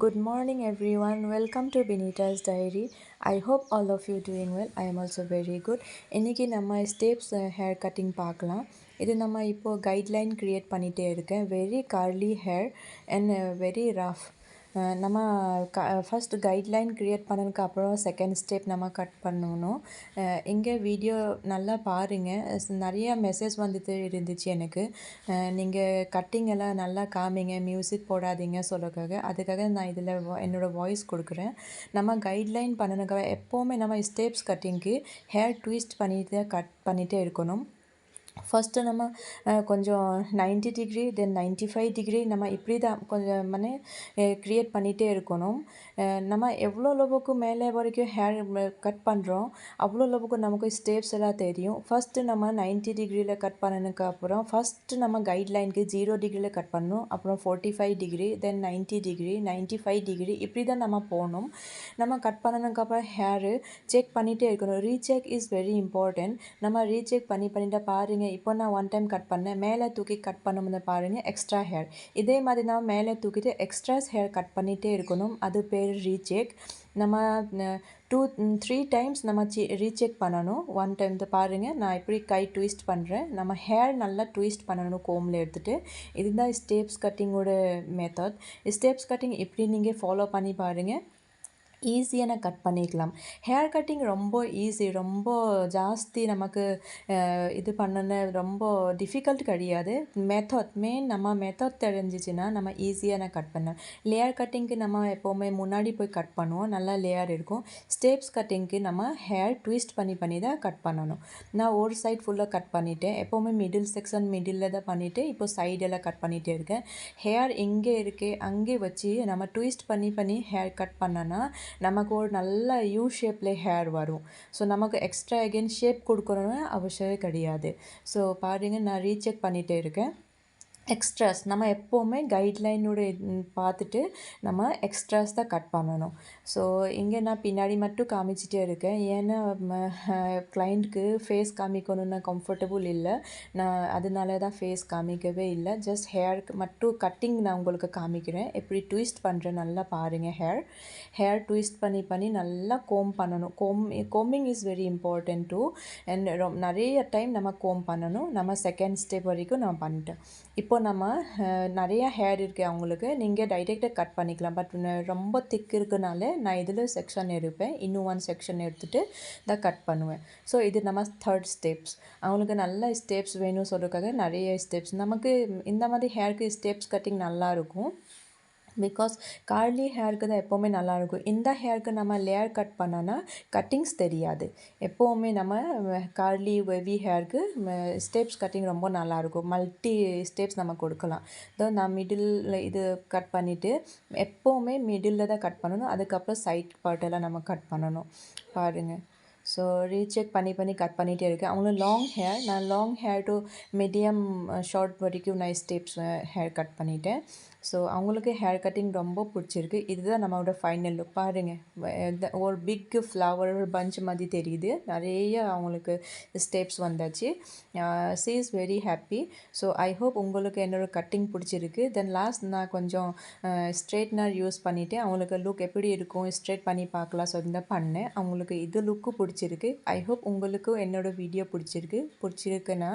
Good morning everyone. Welcome to Benita's Diary. I hope all of you doing well. I am also very good. இன்னைக்கு நம்ம steps hair cutting பார்க்கலாம். இது நம்ம இப்போ guideline create பண்ணிட்டே இருக்கேன். Very curly hair and very rough. நம்ம first guideline create பண்ணதுக்கு அப்புறம் செகண்ட் ஸ்டெப் நம்ம கட் பண்ணணும். இங்கே வீடியோ நல்லா பாருங்கள். நிறையா மெசேஜ் வந்துட்டு இருந்துச்சு எனக்கு. நீங்கள் கட்டிங் எல்லாம் நல்லா காமிங்க, மியூசிக் போடாதீங்க சொல்லக்காக. அதுக்காக நான் இதில் என்னோடய வாய்ஸ் கொடுக்குறேன். நம்ம கைட்லைன் பண்ணதுக்காக எப்போவுமே நம்ம ஸ்டெப்ஸ் கட்டிங்க்கு ஹேர் ட்விஸ்ட் கட் பண்ணிகிட்டே இருக்கணும். ஃபஸ்ட்டு நம்ம கொஞ்சம் 90 டிகிரி தென் 95 டிகிரி நம்ம இப்படி தான் கொஞ்சம் க்ரியேட் பண்ணிகிட்டே இருக்கணும். நம்ம எவ்வளோ அளவுக்கு மேலே வரைக்கும் ஹேர் கட் பண்ணுறோம் அவ்வளோ அளவுக்கு நமக்கு ஸ்டெப்ஸ் எல்லாம் தெரியும். ஃபஸ்ட்டு நம்ம 90 டிகிரியில் கட் பண்ணதுக்கு அப்புறம் ஃபஸ்ட்டு நம்ம கைட்லைனுக்கு 0 டிகிரியில் கட் பண்ணணும். அப்புறம் 45 டிகிரி தென் 90 டிகிரி 95 டிகிரி இப்படி தான் நம்ம போகணும். நம்ம கட் பண்ணதுக்கப்புறம் ஹேரு செக் பண்ணிகிட்டே இருக்கணும். Recheck is very important. நம்ம ரீசெக் பண்ணிட்டு பாருங்கள். இப்போ நான் ஒன் டைம் கட் பண்ணேன், மேலே தூக்கி கட் பண்ணும்போது பாருங்கள் எக்ஸ்ட்ரா ஹேர். இதே மாதிரி நான் மேலே தூக்கிட்டு எக்ஸ்ட்ராஸ் ஹேர் கட் பண்ணிகிட்டே இருக்கணும். அது பேர் ரீசெக். நம்ம 2-3 டைம்ஸ் நம்ம ரீசெக் பண்ணணும். ஒன் டைம் பாருங்கள், நான் இப்படி கை ட்விஸ்ட் பண்ணுறேன். நம்ம ஹேர் நல்லா ட்விஸ்ட் பண்ணணும் கோமில் எடுத்துகிட்டு. இதுதான் ஸ்டெப்ஸ் கட்டிங்கோட மெத்தட். ஸ்டெப்ஸ் கட்டிங் இப்படி நீங்கள் ஃபாலோ பண்ணி பாருங்கள். ஈஸியாக கட் பண்ணிக்கலாம். ஹேர் கட்டிங் ரொம்ப ஈஸி, ரொம்ப ஜாஸ்தி நமக்கு இது பண்ணன ரொம்ப டிஃபிகல்ட் கிடையாது. நம்ம மெத்தட் தெரிஞ்சிச்சுன்னா நம்ம ஈஸியாக கட் பண்ணலாம். லேயர் கட்டிங்க்கு நம்ம எப்போவுமே முன்னாடி போய் கட் பண்ணுவோம், நல்லா லேயர் இருக்கும். ஸ்டெப்ஸ் கட்டிங்க்கு நம்ம ஹேர் ட்விஸ்ட் பண்ணி தான் கட் பண்ணணும். நான் ஒரு சைட் ஃபுல்லாக கட் பண்ணிவிட்டேன். எப்போவுமே மிடில் செக்ஷன் மிடில் தான் பண்ணிவிட்டு இப்போ சைடெல்லாம் கட் பண்ணிகிட்டே இருக்கேன். ஹேர் எங்கே இருக்கே அங்கே வச்சு நம்ம ட்விஸ்ட் பண்ணி ஹேர் கட் பண்ணனா நமக்கு ஒரு நல்ல யூ ஷேப்பில் ஹேர் வரும். ஸோ நமக்கு எக்ஸ்ட்ரா அகெயின் ஷேப் கொடுக்கணும்னு அவசியம் கிடையாது. ஸோ பாருங்கள், நான் ரீசெக் பண்ணிகிட்டே இருக்கேன். எக்ஸ்ட்ராஸ் நம்ம எப்போவுமே கைட்லைனோட பார்த்துட்டு நம்ம எக்ஸ்ட்ராஸ் தான் கட் பண்ணணும். ஸோ இங்கே நான் பின்னாடி மட்டும் காமிச்சிட்டே இருக்கேன். ஏன்னா கிளைண்ட்டுக்கு ஃபேஸ் காமிக்கணும்னு கம்ஃபர்டபுள் இல்லை. நான் அதனால தான் ஃபேஸ் காமிக்கவே இல்லை. ஜஸ்ட் ஹேருக்கு மட்டும் கட்டிங் நான் உங்களுக்கு காமிக்கிறேன். எப்படி ட்விஸ்ட் பண்ணுறேன் நல்லா பாருங்கள். ஹேர் ட்விஸ்ட் பண்ணி நல்லா கோம் பண்ணணும். Combing is very important too. And நிறைய டைம் நம்ம கோம் பண்ணணும். நம்ம செகண்ட் ஸ்டெப் வரைக்கும் நான் பண்ணிட்டேன். இப்போ நம்ம நிறையா ஹேர் இருக்குது அவங்களுக்கு, நீங்கள் டைரெக்டாக கட் பண்ணிக்கலாம். பட் ரொம்ப திக் இருக்குனால நான் இதில் செக்ஷன் எடுப்பேன். இன்னும் ஒன் செக்ஷன் எடுத்துகிட்டு தான் கட் பண்ணுவேன். ஸோ இது நம்ம தேர்ட் ஸ்டெப்ஸ். அவங்களுக்கு நல்ல ஸ்டெப்ஸ் வேணும் சொல்கிறதுக்காக நிறைய ஸ்டெப்ஸ். நமக்கு இந்த மாதிரி ஹேருக்கு ஸ்டெப்ஸ் கட்டிங் நல்லாயிருக்கும். பிகாஸ் கார்லி ஹேருக்கு தான் எப்போவுமே நல்லாயிருக்கும். இந்த ஹேருக்கு நம்ம லேயர் கட் பண்ணோன்னா கட்டிங்ஸ் தெரியாது. எப்போவுமே நம்ம கார்லி வெவி ஹேருக்கு ஸ்டெப்ஸ் கட்டிங் ரொம்ப நல்லாயிருக்கும். மல்டி ஸ்டெப்ஸ் நம்ம கொடுக்கலாம். நான் மிடில் இது கட் பண்ணிவிட்டு எப்போவுமே மிடில் தான் கட் பண்ணணும். அதுக்கப்புறம் சைட் பார்ட்டெல்லாம் நம்ம கட் பண்ணணும். பாருங்கள். ஸோ ரீசெக் பண்ணி கட் பண்ணிகிட்டே இருக்கேன். அவங்களும் லாங் ஹேர், நான் long hair to medium short வரைக்கும் நான் ஸ்டெப்ஸ் ஹேர் கட் பண்ணிட்டேன். ஸோ அவங்களுக்கு ஹேர் கட்டிங் ரொம்ப பிடிச்சிருக்கு. இதுதான் நம்மளோட ஃபைனல் லுக். பாருங்கள், ஒரு பிக் ஃப்ளவர் பஞ்ச் மாதிரி தெரியுது. நிறைய அவங்களுக்கு ஸ்டெப்ஸ் வந்தாச்சு. She is very happy. So I hope உங்களுக்கு என்னோடய கட்டிங் பிடிச்சிருக்கு. தென் லாஸ்ட் நான் கொஞ்சம் ஸ்ட்ரெயிட்னர் யூஸ் பண்ணிவிட்டு அவங்களுக்கு லுக் எப்படி இருக்கும் ஸ்ட்ரெயிட் பண்ணி பார்க்கலாம் சொல்லி பண்ணேன். அவங்களுக்கு இது லுக்கு பிடிச்சிருக்கு. ஐ ஹோப் உங்களுக்கும் என்னோடய வீடியோ பிடிச்சிருக்குன்னா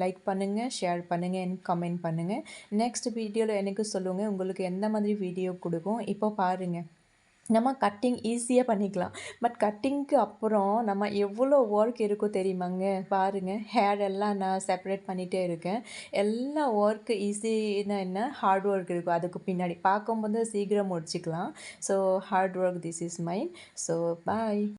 லைக் பண்ணுங்கள், ஷேர் பண்ணுங்கள் அண்ட் கமெண்ட் பண்ணுங்கள். நெக்ஸ்ட் வீடியோவில் எனக்கு சொல்லுங்கள் உங்களுக்கு எந்த மாதிரி வீடியோ கொடுக்கும். இப்போ பாருங்கள், நம்ம கட்டிங் ஈஸியாக பண்ணிக்கலாம். பட் கட்டிங்க்கு அப்புறம் நம்ம எவ்வளோ ஒர்க் இருக்கும் தெரியுமாங்க. பாருங்கள், ஹேர் எல்லாம் நான் செப்பரேட் பண்ணிகிட்டே இருக்கேன். எல்லா ஒர்க்கு ஈஸின்னா என்ன, ஹார்ட் ஒர்க் இருக்கும் அதுக்கு பின்னாடி. பார்க்கும்போது சீக்கிரம் முடிச்சுக்கலாம். So hard work this is mine. So bye.